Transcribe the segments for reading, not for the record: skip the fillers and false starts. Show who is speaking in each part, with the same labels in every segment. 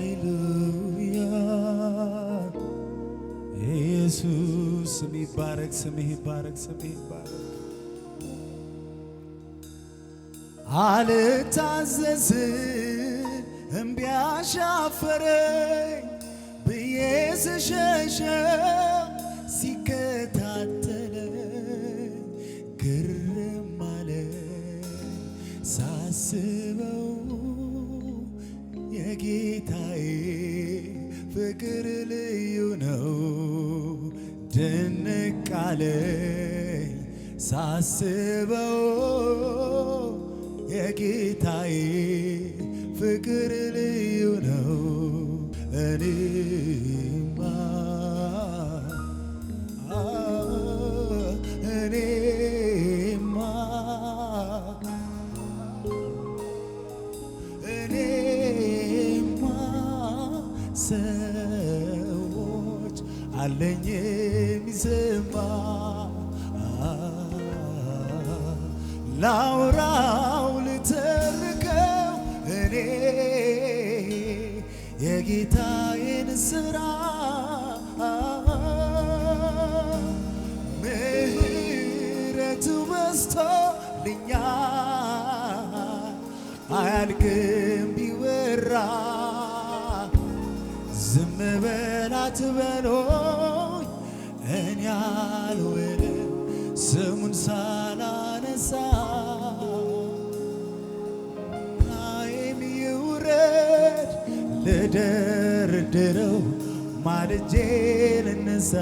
Speaker 1: ሃሌሉያ ኢየሱስ ስምህ ይባረክ፣ ስምህ ይባረክ፣ ስምህ ይባረክ። አልታዘዝም እምቢ አሻፈረኝ ብዬ ስሸሸው ሲከታተለኝ ግርም አለኝ ሳስበው የጌታዬ ፍቅር ልዩ ነው። ድንቅ አለኝ ሳስበው የጌታዬ ፍቅር ልዩ ነው። እኔማ ሰዎች አለኝ የሚሰማ ላውራው ልተርከው እኔ የጌታዬን ሥራ ምሕረቱ በዝቶልኛል አያልቅም ቢወራ ዝም በል አትበሎኝ እኔ አልውልም ስሙን ሳላነሳ ናይም ይውረድ ልደርድረው ማልጄ ልነሳ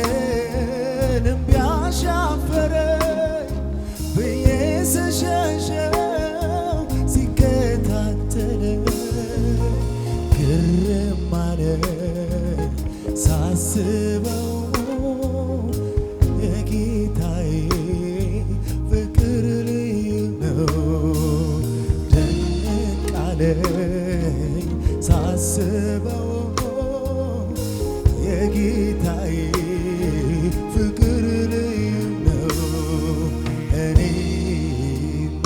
Speaker 1: አልታዘዝም ቢያሻፈረኝ ብዬ ስሸሸው ሲከታተለኝ ግርም አለኝ ሳስበው የጌታዬ ፍቅር ልዩ ነው። ድንቅ አለኝ ሳስበው የጌታዬ ፍቅር ልዩ ነው። እኔማ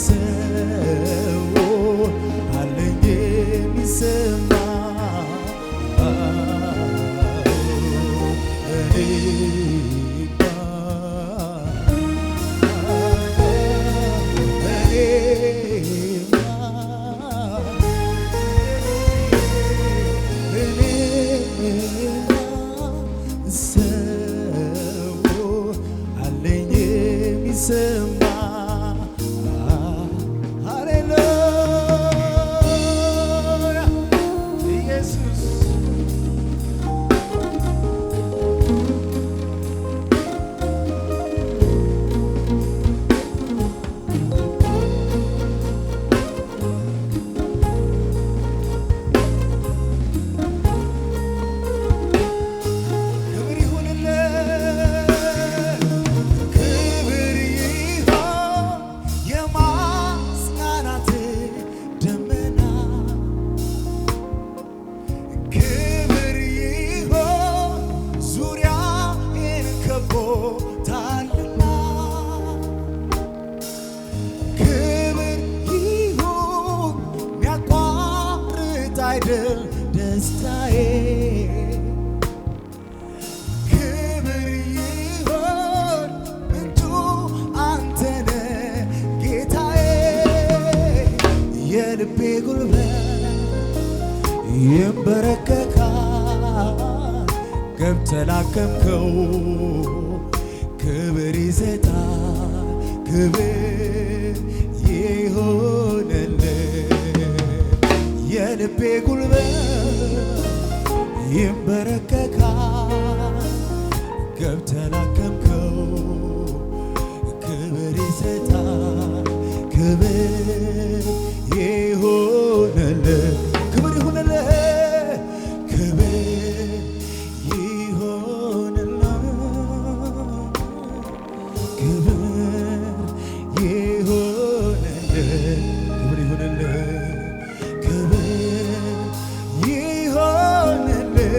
Speaker 1: ሰው አለኝ የሚሰማ አይደል ደስታዬ ክብር ይሆን ምንጩ አንተነ ጌታ የልቤ ጉልበት ይንበረከካል ገብተህ ላከምከው ክብር ይሰጣል ክብር ይሆንልህ የልቤ ጉልበት ይንበረከካል ገብተህ ላከምከው ክብር ይሰጣል ክብር ይሆንልህ ክብር ይሆንልህ ክብር ይሆንልህ ክብር ይሆንልህ ክብር ይሆንልህ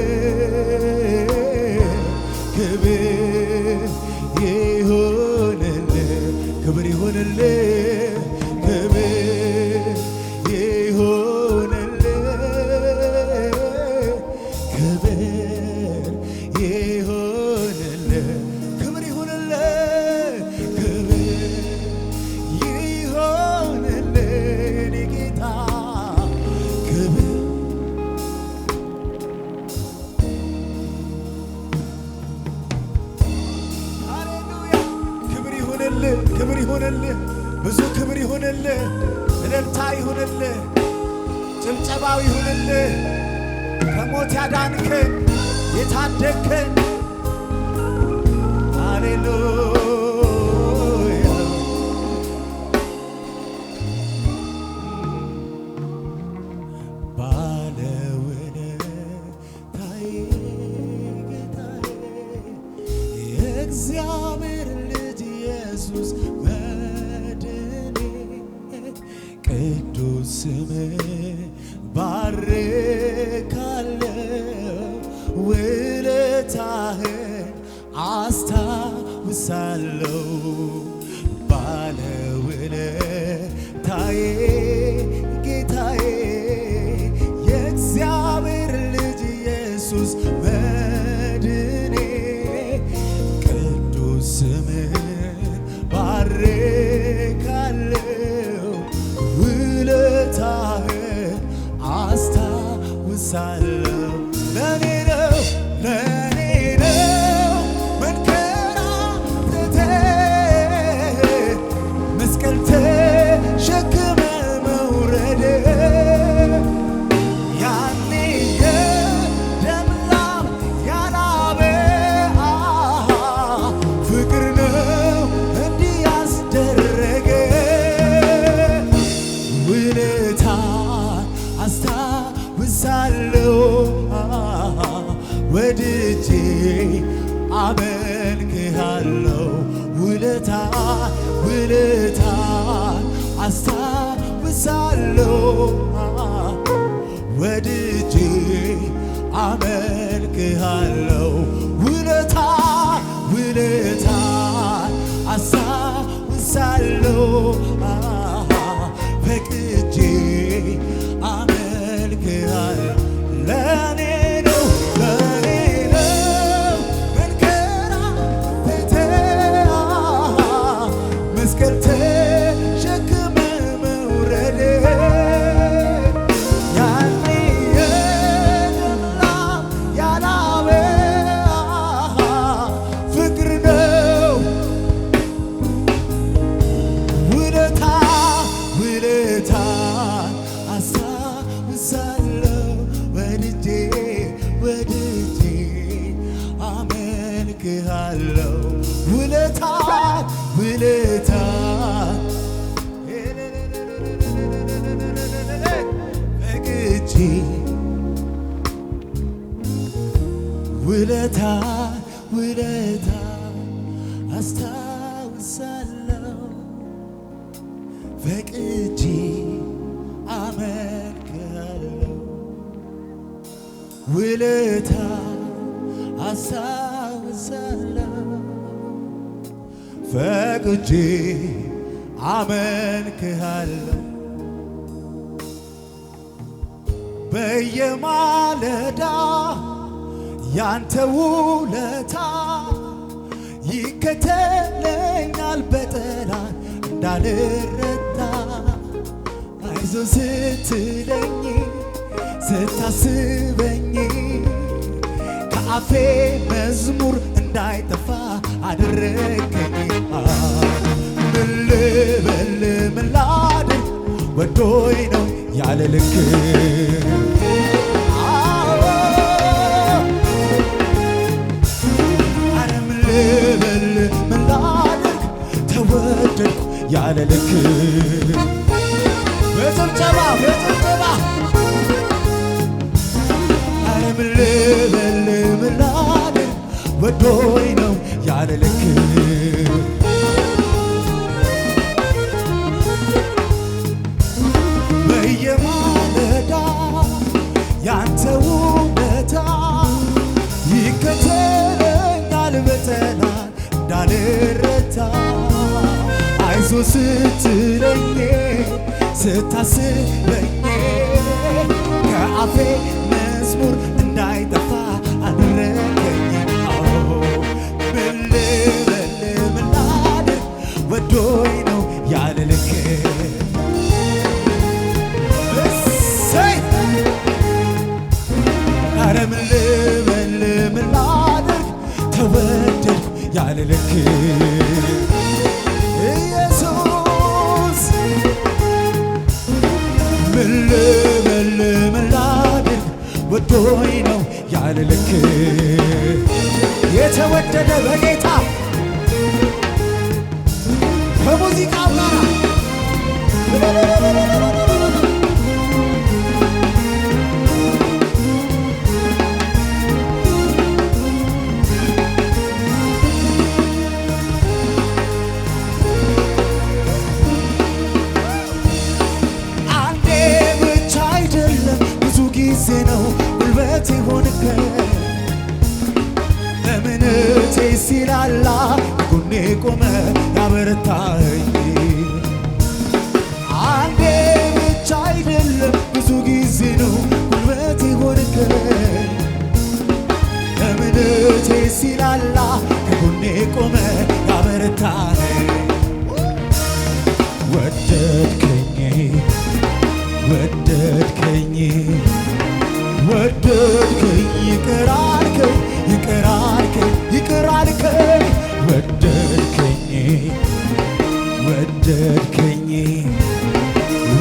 Speaker 1: ክብር ይሆንልህ ክብር ይሆንልህ ክብር ይሆንልህ ክብር ይሆንልህ ክብር ይሆንልህ የኔ ጌታ ክብር ሃሌሉያ ክብር ይሆንልህ ክብር ይሆንልህ ብዙ ክብር ይሆንልህ እልልታ ይሆንልህ ጭብጨባው ይሆንልህ ከሞት ያዳንከን የታደግከን ሃሌሉያ ባለውለታዬ ጌታዬ የእግዚአብሔር ልጅ ኢየሱስ መድኔ ቅዱስ ስምህ ባርካለሁ ውለታህን አስታውሳለሁ ባለውለታዬ ጌታዬ የእግዚአብሔር ልጅ ኢየሱስ መድኔ ቅዱስ ስምህን ባርካለሁ ውለታህን አስታውሳለሁ ለኔ ነው መንከራተቴ መስቀል ተሸክመ መውረዴ ያኔ የደም ላብ ያላበ ፍቅር ነው እንዲህ ያስደረገ ውለታ አስታውሳለሁ ወድጄ አመልክሃለሁ ውለታ አስታውሳለሁ ወድጄ አመልክሃለሁ ውለታ አስታውሳለሁ ፈቅጄ አመልክሃለሁ ለኔ ነው መንከራተቴ መስቀል ተሸክመ መውረዴ ያኔ የደም ላብ ያላበ ፍቅር ነው ውለታ አስታውሳለሁ ወድጄ አመልክሃለሁ ውለታ ፈቅጄ ውለታ አስታውሳለሁ ፈቅጄ አመልክሃለሁ ውለታ አስታውሳለሁ ፈቅጄ አመልክሃለሁ በየማለዳ ያንተ ውለታ ይከተለኛል በጠላት እንዳልረታ አይዞ ስትለኝ ስታስበኝ ከአፌ መዝሙር እንዳይጠፋ አደረገኝ። ምን ልበል ምን ላድርግ ወዶኝ ነው ያለ ልክ ተወደድኩ ያለ ልክ በጭብጨባ አረ ምን ልበል ምን ላድርግ ወዶኝ ነው ያለ ልክ በየማለዳ ያንተ ውለታ ይከተለኛል በጠላት እንዳልረታ አይዞ ስትለኝ ስታስበኝ ከአፌ መዝሙር እንዳይጠፋ አደረገኝ። ምን ልበል ምን ላድርግ ወዶኝ ነው ያለ ልክ ኧረ ምን ልበል ምን ላድርግ ተወደድኩ ያለ ልክ ኢየሱስ ምን ልበል ምን ላድርግ ወዶኝ ነው ያለ ልክ የተወደደ በጌታ ከሙዚቃው ጋር ነው ጉልበቴ ሆንከኝ እምነቴ ሲላላ ጎኔ ቆመ ያበረታኝ። አንዴ ብቻ አይደለም ብዙ ጊዜ ነው ጉልበቴ ሆንከኝ እምነቴ ሲላላ ጎኔ ቆመ ያበረታኝ። ወደድከኝ ወደድከኝ ወደድከኝ ይቅር አልከኝ ይቅር አልከኝ ይቅር አልከኝ ወደድከኝ ወደድከኝ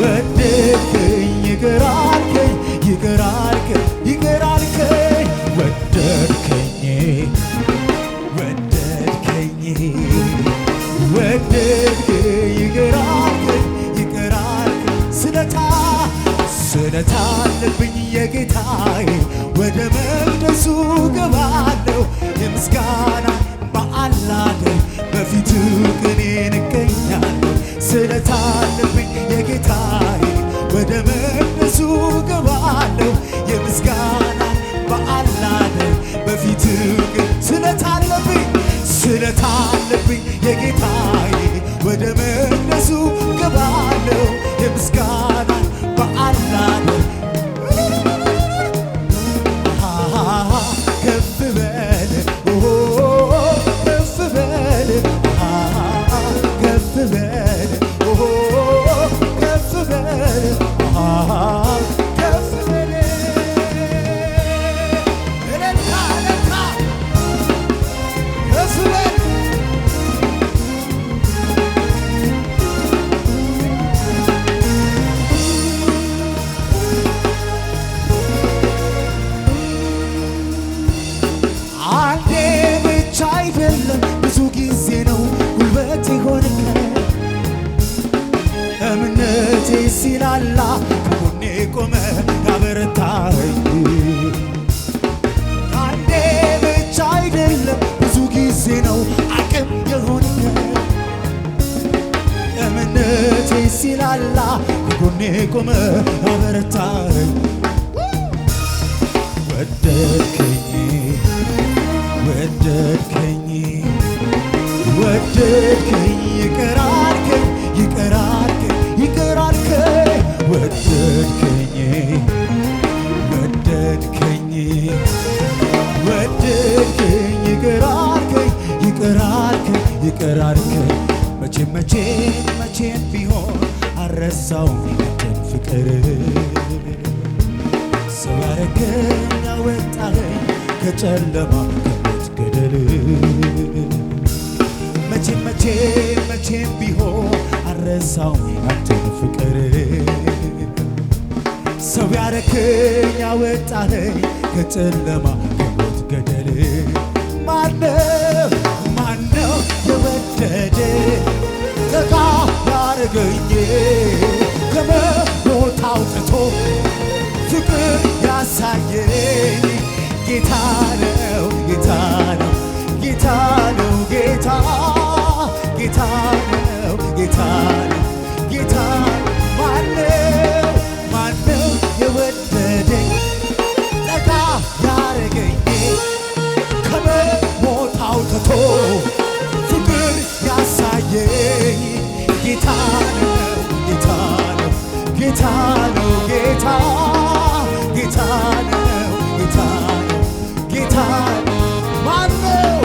Speaker 1: ወደድከኝ ይቅር አልከኝ ይቅር አልከኝ ይቅር አልከኝ ወደድከኝ ወደድከኝ ወደድከኝ ይቅር አልከኝ ይቅር አልከኝ ስለታ አለብኝ የጌታዬ ወደ መቅደሱ ገባለሁ የምስጋና በዓል ላድርግ በፊቱ ቅኔን እገኛለሁ። ስለታ አለብኝ የጌታዬ ወደ መቅደሱ ገባለሁ የምስጋና በዓል ላድርግ በፊቱ ስለታ አለብኝ የጌታዬ ወደ መቅደሱ ገባለሁ የምስጋና በዓል ላድርግ ከፍ በል ከፍ በል ከፍ በል ከፍ በል ከፍ በል እልልታ ከፍ በል አይደለም ብዙ ጊዜ ነው ጉልበቴ ሆንከኝ እምነቴ ሲላላ ከጎኔ ቆመ ያበረታኝ። አንዴ ብቻ አይደለም ብዙ ጊዜ ነው አቅም የሆንከኝ እምነቴ ሲላላ ከጎኔ ቆመ ያበረታኝ። ወደድከኝ ወደድከኝ ወደድከኝ ይቅር አልከኝ ይቅር አልከኝ ይቅር አልከኝ ወደድከኝ ወደድከኝ ወደድከኝ ይቅር አልከኝ ይቅር አልከኝ ይቅር አልከኝ መቼም ቢሆን አልረሳውም ያንተን ፍቅር ፍቅር ሰው ያረገኝ ያወጣኸኝ ከጨለማ ከሞት ገደል መቼም ቢሆን አልረሳውም ያንተን ፍቅር ሰው ያረገኝ ያወጣኸኝ ከጨለማ ከሞት ገደል ማነው የወደደ ጠጋ ያረገኝ ከሞት አውጥቶ ፍቅር ያሳየኝ ጌታ ነው ጌታ ነው ጌታ ነው ጌታ ጌታ ነው ጌታ ነው ጌታ ማነው የወደደኝ ጠጋ ያረገኝ ከሞት አውጥቶ ፍቅር ያሳየኝ ጌታ ነው ጌታ ነው ጌታ ነው ጌታ ጌታ ነው ጌታ ነው ጌታ ማነው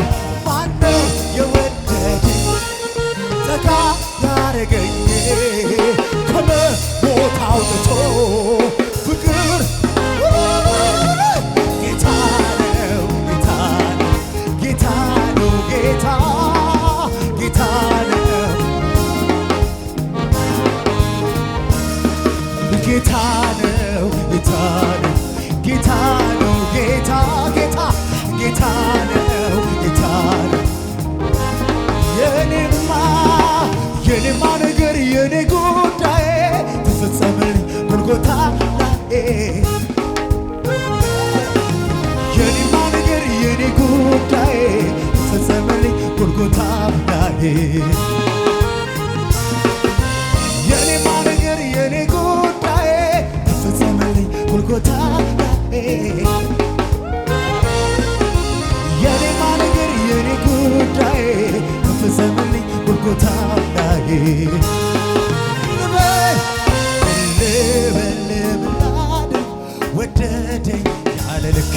Speaker 1: የወደደኝ ጠጋ ያረገኝ ከሞት አውጥቶ ፍቅር ጌታ ነው ጌታ ነው ጌታ ነው ጌታ ጌታ ነው ጌታ ነው ጌታ ነው ጌታ ነው ጌታ ጌታ ጌታ ነው ጌታ ነው የኔማ ነገር የኔ ጉዳይ ተፈጸመልኝ ጎልጎታ ላይ የኔማ ነገር የኔ ጉዳይ ተፈጸመልኝ ጎልጎታ ላይ የኔማ ነገር የኔ ጉዳይ ተፈጸመልኝ ጎልጎታ ላይ የኔማ ነገር የኔ ጉዳይ ተፈጸመልኝ ጎልጎታ ላይ ልበል ወደደኝ ያለ ልክ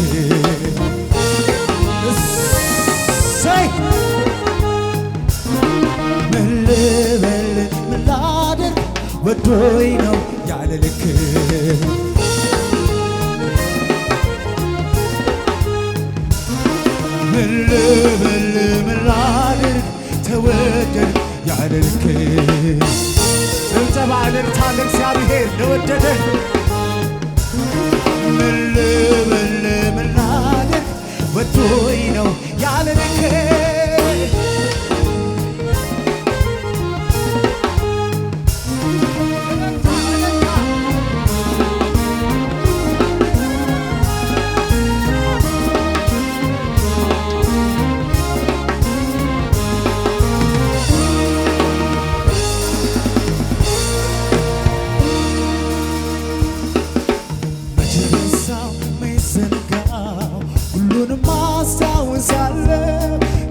Speaker 1: እሰይ ምን ልበል ምን ላድርግ ወዶኝ ነው ያለ ልክ ምን ልበል ምን ላድርግ ተወደድ ያለ ልክ ጭብጨባ እልልታ ለእግዚአብሔር ለወደደን ምን ልበል ምን ላድርግ ወዶኝ ነው ያለ ልክ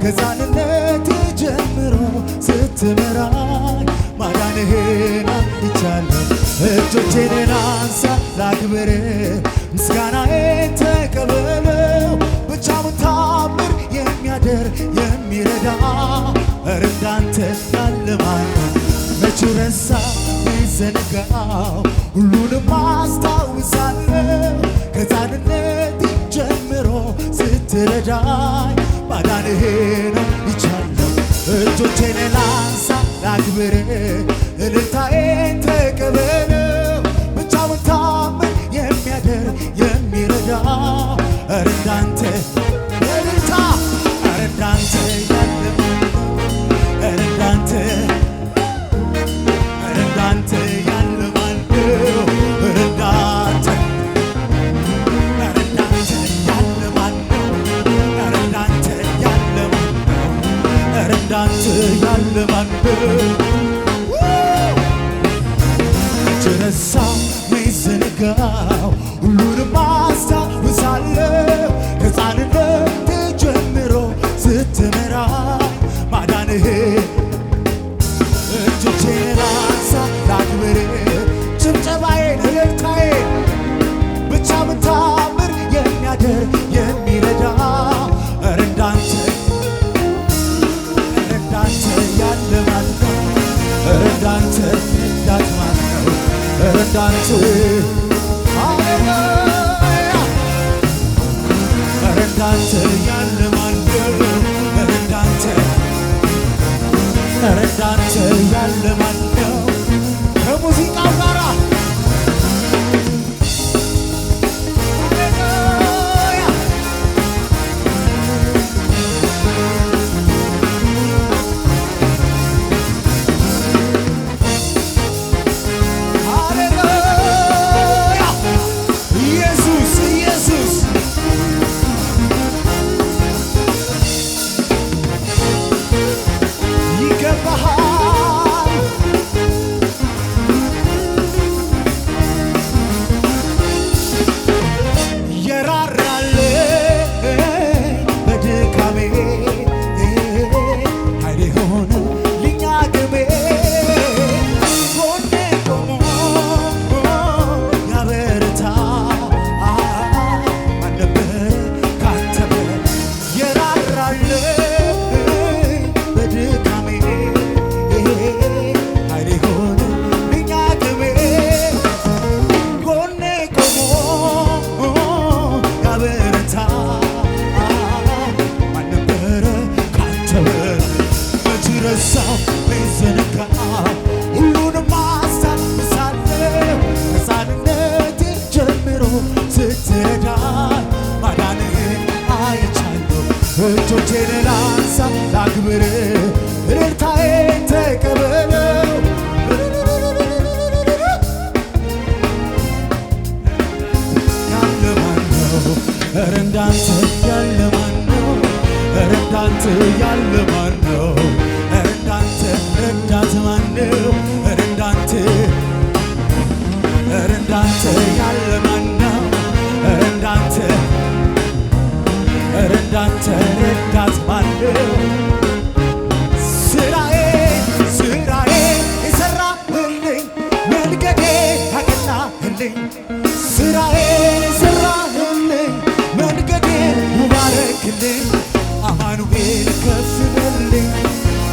Speaker 1: ከሕፃንነት ጀምሮ ስትመራኝ ማዳንህን አይቻለሁ። እጆቼን አንሳ ላክብር ምስጋናዬን ተቀበለው። ብቻውን ታምር የሚያደርግ የሚረዳ ኧረ እንዳንተ ያለ ማን ነው? መች ረሳሁ ዘነጋሁ ሁሉንም አስታውሳለሁ። ከሕፃንነት ጀምሮ ስትረዳኝ ማዳንህን አይቻለሁ። እጆቼን ላንሳ ላክብር እልልታዬን ተቀበለው። ብቻውን ታምር የሚያደርግ የሚረዳ ኧረ እንዳንተ እልልታ ኧረ እንዳንተ ያለ ኧረ እንዳንተ ኧረ እንዳንተ ያለ ማን ነው? ኧረ እንዳንተ ኧረ እንዳንተ ያለ ማን ነው? ኧረ እንዳንተ ያለ ማን ነው? ኧረ እንዳንተ ያለ ማን ነው? ረሳሁ መች ዘነጋሁ ሁሉንም አስታውሳለሁ። ከሕፃንነት ጀምሮ ስትመራኝ ማዳንህን እጆቼን ላንሳ ላክብር ጭብጨባዬን እልልታዬን ብቻውን ታምር የሚያደርግ የሚረዳ ኧረ እንዳንተ ያለ ማን ነው? ኧረ እንዳንተ ረዳት ማን ነው? ኧረ እንዳንተ ሃሌሉያ እንዳንተ ያለ ማን ነው? እንዳንተ እንዳንተ ያለ ማን ነው? ከሙዚቃው ጋር እጆቼን ላንሳ ላክብር እልልታዬን ተቀበለው ያለ ማን ነው? ኧረ እንዳንተ ያለ ማን ነው? ኧረ እንዳንተ ያለ ማን ነው? ኧረ እንዳንተ ረዳት ማን ነው? ኧረ እንዳንተ ያለ ማን ነው? ኧረ እንዳንተ እንዳንተ ረዳት ማን ነው? ስራዬ የሰራህልኝ መንገዴ ያቀናህልኝ ስራዬ የሰራህልኝ መንገዴ ሙባረክልኝ አማኑኤል ከፍ በልልኝ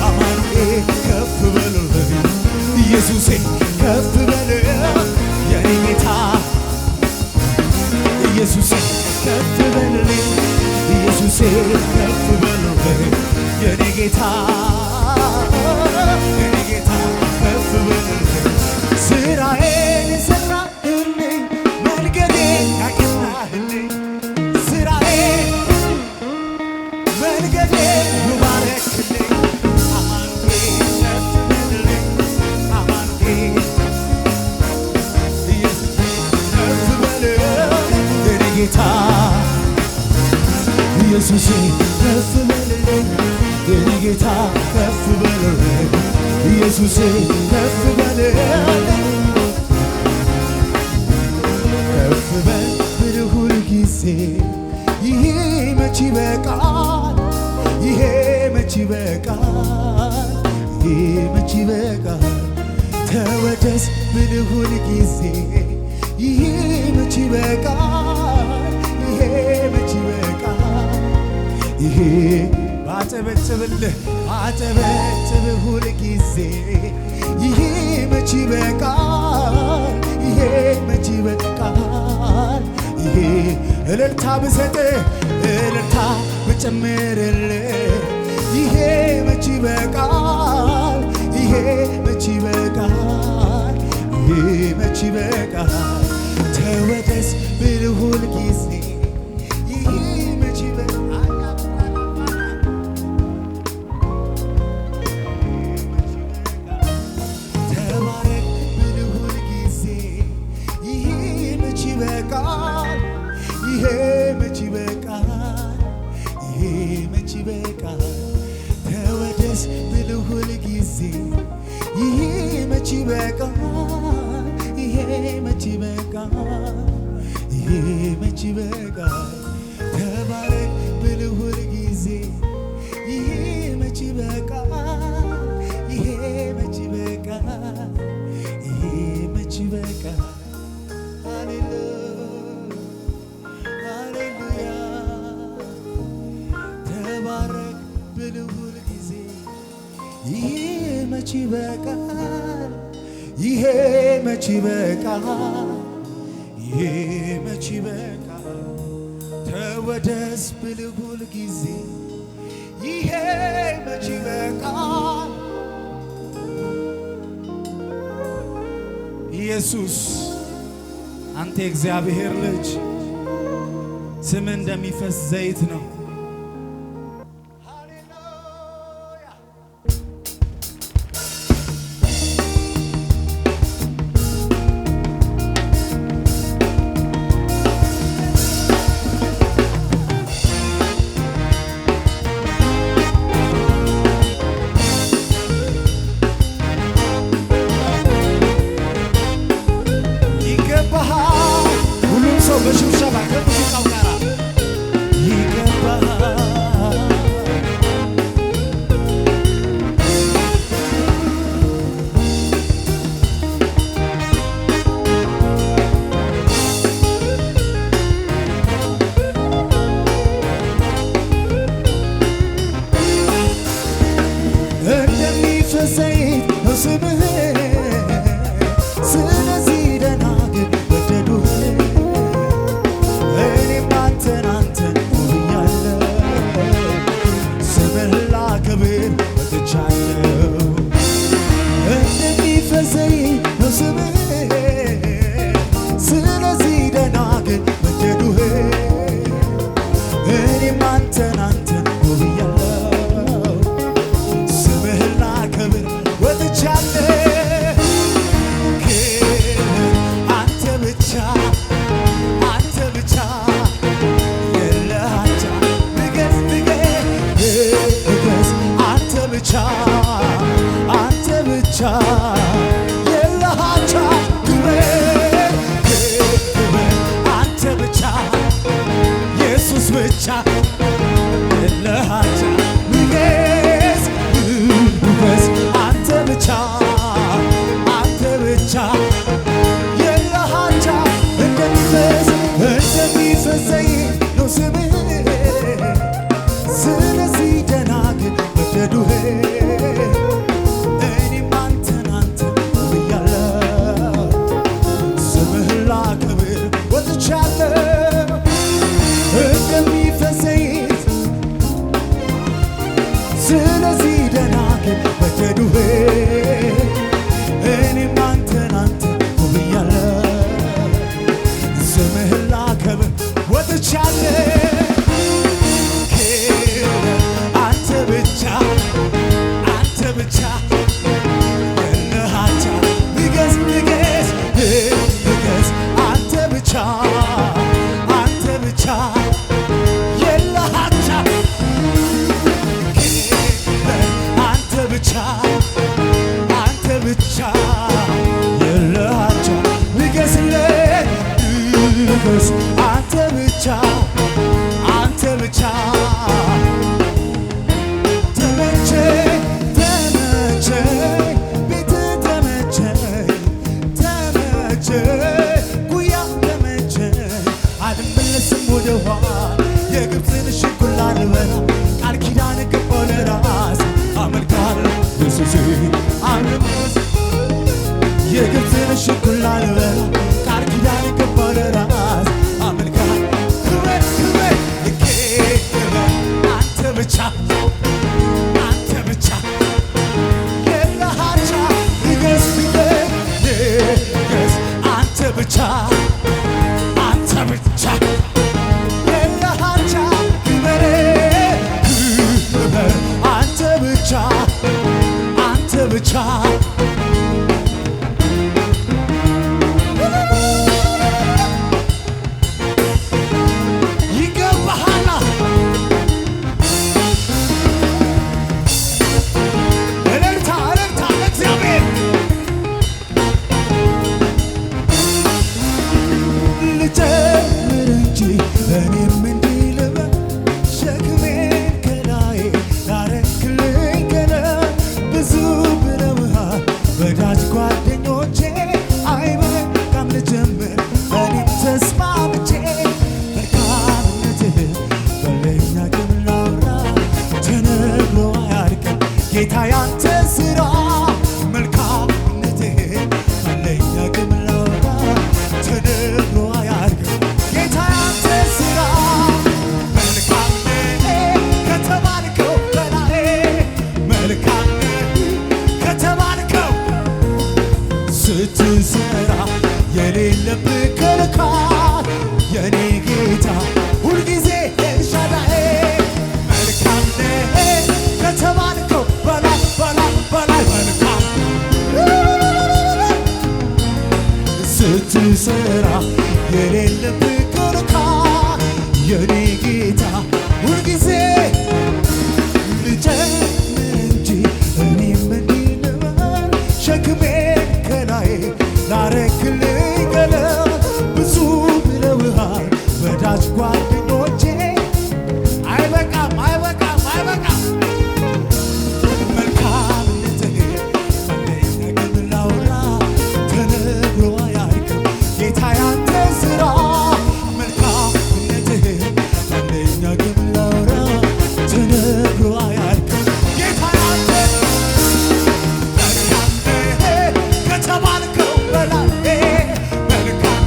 Speaker 1: አማኑኤል ከፍ በልልኝ ኢየሱሴ ከፍ በል የኔ ጌታ ኢየሱሴ ከፍ በልልኝ ኢየሱሴ ከፍ በልልኝ የኔ ጌታ ከፍ በልልኝ ስራዬን የሰራህልኝ መንገዴን ያቀናህልኝ ስራዬን መንገዴን ሙባረክልኝ አማኑኤል ከፍ በልልኝ አማኑኤል ኢየሱሴ ከፍ በልልኝ የኔ ጌታ ኢየሱሴ ከፍ በልልኝ የኔ ጌታ ከፍ በልልኝ ኢየሱሴ ከፍ በልልኝ ከፍ በል ብለህ ሁል ጊዜ ይሄ መች ይበቃል ይሄ መች ይበቃል ይሄ መች ይበቃል ተወደስ ብለህ ሁል ጊዜ ይሄ መች ይበቃል ይሄ መች ይበቃል ይሄ ባጨበጭብልህ አጨበጭብህ ሁል ጊዜ ይሄ መች ይበቃል ይሄ መች ይበቃል ይሄ እልልታ ብሰጥህ እልልታ ብጨምርልህ ይሄ መች ይበቃል ይሄ መች ይበቃል ይሄ መች ይበቃል ተወደስ ብለህ ሁል ጊዜ ይሄ መች ይበቃል ተባረክ ብለህ ሁል ጊዜ ይሄ መች ይበቃል ይሄ መች ይበቃል ይሄ መች ይበቃል ተወደስ ብለህ ሁል ጊዜ ይሄ መች ይበቃል ይሄ መች ይበቃል ይሄ መች ይበቃል ተባረክ ብለህ ሁል ጊዜ ይሄ መች ይበቃል ይሄ መች ይበቃል ይሄ መች ይበቃል ሃሌሉያ ተባረክ ብለህ ሁል ጊዜ ይሄ መች ይበቃል ይሄ መች ይበቃል፣ ይሄ መች ይበቃል፣ ተወደስ ብልህ ሁል ጊዜ ይሄ መች ይበቃል። ኢየሱስ አንተ የእግዚአብሔር ልጅ ስም እንደሚፈስ ዘይት ነው። ሁሉም ሰው በሽብሸባ ከሙዚቃው ጋር ይገባሃል። እንደሚፈስ ዘይት ነው ስምህ፣ ስለዚህ ደናግል ወደዱህ። እኔም አንተን ብያለሁ፣ ስምህን ላከብር መጥቻለሁ። እንደሚፈስ ዘይት ነው ስምህ፣ ስለዚህ ደናግል ወደዱህ። እኔም አንተን ብያለሁ፣ ስምህን ላከብር ወጥቻለሁ። አንተ ብቻ አንተ ብቻ የለሃቻ ንገስ ንገስ አንተ ብቻ አንተ ብቻ የለሃቻ ክብር አንተ ብቻ ኢየሱስ ብቻ የለሃቻ ንገስ ንገስ አንተ ብቻ አንተ ብቻ የለሃቻ እንደሚፈስ ዘይት ነው ስምህ፣ ስለዚህ ደናግል ወደዱህ። እኔም አንተን ብያለሁ፣ ስምህን ላከብር ወጥቻለሁ። እንደሚፈስ ዘይት ስለዚህ ደናግል ወደዱህ። እኔም አንተን ብያለሁ፣ ስምህን ላከብር ወጥቻለሁ። አንተ ብቻ አንተ ብቻ የለሃቻ ንገስ ንገስ ንገስ አንተ ብቻ አንተ ብቻ የለሃቻ አንተ ብቻ አንተ ብቻ የለሃቻ ንገስለት ንገስ አንተ ብቻ አንተ ብቻ ተመቸኝ ተመቸኝ ቤት ተመቸኝ ተመቸኝ ጉያ ተመቸኝ አልመለስም ወደ ኋላ የግብፅን ሽኩላ ልበላ ቃል ኪዳን ገባሁ ለራሴ አመልካለሁ ኢየሱሴ አምልኮስ የግብፅን ሽኩላ ልበላ ቃል ኪዳን ገባሁ ለራሴ አመልካለሁ ክብር ክብር ክብር አንተ ብቻ አንተ ብቻ የለሃቻ ንገስ ንገስ አንተ ብቻ አንተ ብቻ የለሃቻ ክብር ክብር አንተ ብቻ አንተ ብቻ ስትሰራ የሌለብህ ከልካል የኔ ጌታ ሁልጊዜ ኤልሻዳይ መልካም ነህ ከተባልከው በላይ በላይ በላይ መልካም ስትሰራ የሌለብህ ከልካል የኔ ጌታ ሁልጊዜ ልጨምር እንጂ እኔም እንዲህ ልበል ሸክሜን ከላይ ላረክልኝ ቀለል ብዙ ብለውሃል ወዳጅ ጓደኞቼ አይበቃም አይበቃም አይበቃም መልካምነትህን እንደገና ላውራ ተነግሮ አያልቅም ጌታ ያንተ ሥራ መልካምነትህን እንደገና ላውራ ተነግሮ አያልቅም ጌታ ያንተ መልካም ነህ ከተባልከው በላይ መልካም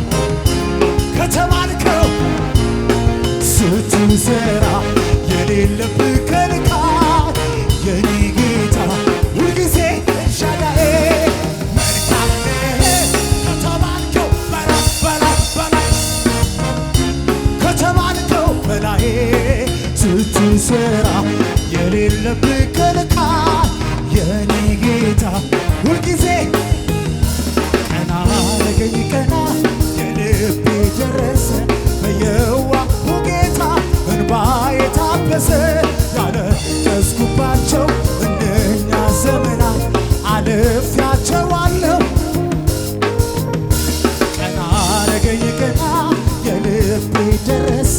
Speaker 1: ከተባልከው ስትሰራ የሌለብህ ከልካል የኔ ጌታ ሁልጊዜ ኤልሻዳይ መልካም ነህ ከተባልከው በላይ በላይ በላይ ከተባልከው በላይ ስትሰራ የሌለብህ ከልካል የኔ ጌታ ሁልጊዜ ቀና አረገኝ ቀና የልቤ ደረሰ በየዋሁ ጌታ እንባዬ ታበሰ ያለቀስኩባቸው እነኛ ዘመናት አልፌያቸዋለሁ ቀና አረገኝ ቀና የልቤ ደረሰ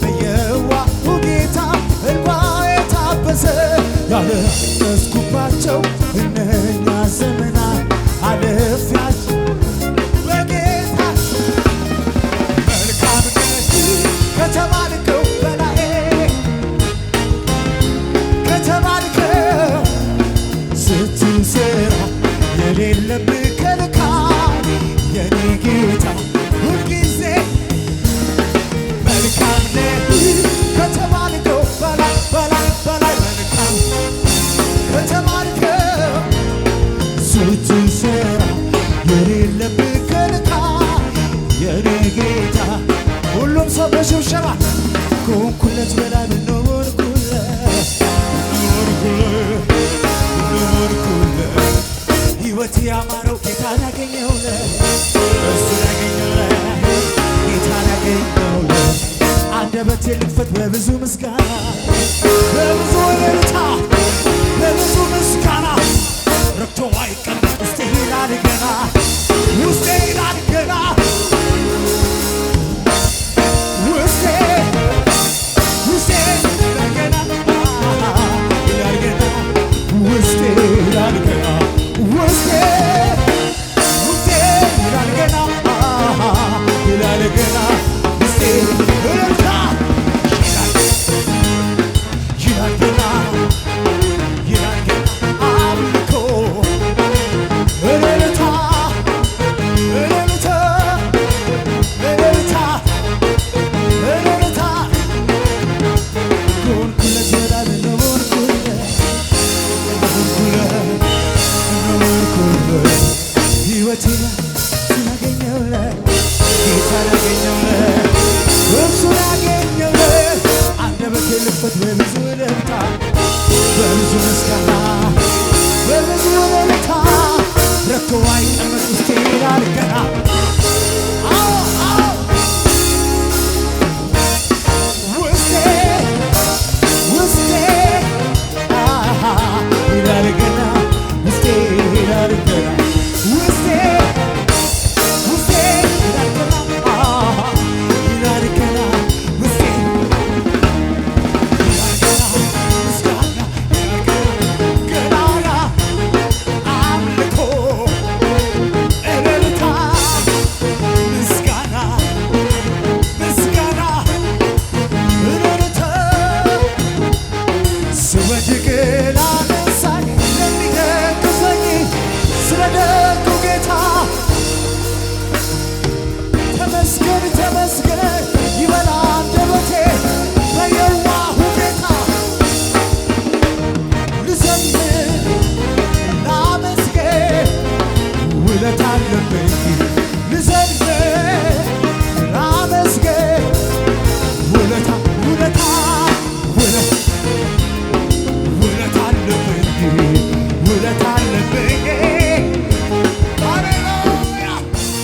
Speaker 1: በየዋሁ ጌታ እንባዬ ታበሰ ያለቀስኩባቸው እነኛ ዘመናት አልፌያቸው በጌታ መልካም ነህ ከተባልከው በላይ ከተባልከው ስትሰራ የሌለብህ ከልካል የኔ ጌታ ሁልጊዜ መልካም ነህ ከተባልከው በላይ በላይ በላይ መልካም ከተባልከው ስትሰራ የሌለብህ ከልካል የኔ ጌታ ሁሉም ሰው በሽብሸባ ከሆንኩለት በላይ ኖርኩለት ሕይወት ያማረው ጌታን ያገኘውለት እሱን ያገኘውለት ጌታን ያገኘውለት አንደበቴ ልክፈት በብዙ ምስጋና በብዙ እልልታ በብዙ ምስጋና ረክቶ አይቀመጥ ውስጤ ይላል ገና ውስጤ ይላል ገና ውስጤ ውስጤ ይላል ገና ይላል ገና ውስጤ ይላል ገና ውስጤ ውስጤ ይላል ገና ይላል ገና ውስጤ እልልታ ይላል ገና ይላል ገና አምልኮ እልልታ እልልታ እልልታ እልልታ ከሆንኩለት በላይ ኖርኩለት ኖርኩለት ሕይወቴን ስናገኘውለት ጌታን ያገኘውለት እሱን ያገኘውለት አንደበቴ ልክፈት በብዙ እልልታ በብዙ ምስጋና በብዙ እልልታ ረክቶ አይቀመጥ ውስጤ ይላል ገና አዎ አዎ ውስጤ ውስጤ ይላል ገና ውስጤ ይላል ገና ውስጤ ውስጤ ይላል ገና ይላል ገና ውስጤ ይላል ገና ምስጋና ይላል ገና ገናና አምልኮ እልልታ ያለብኝ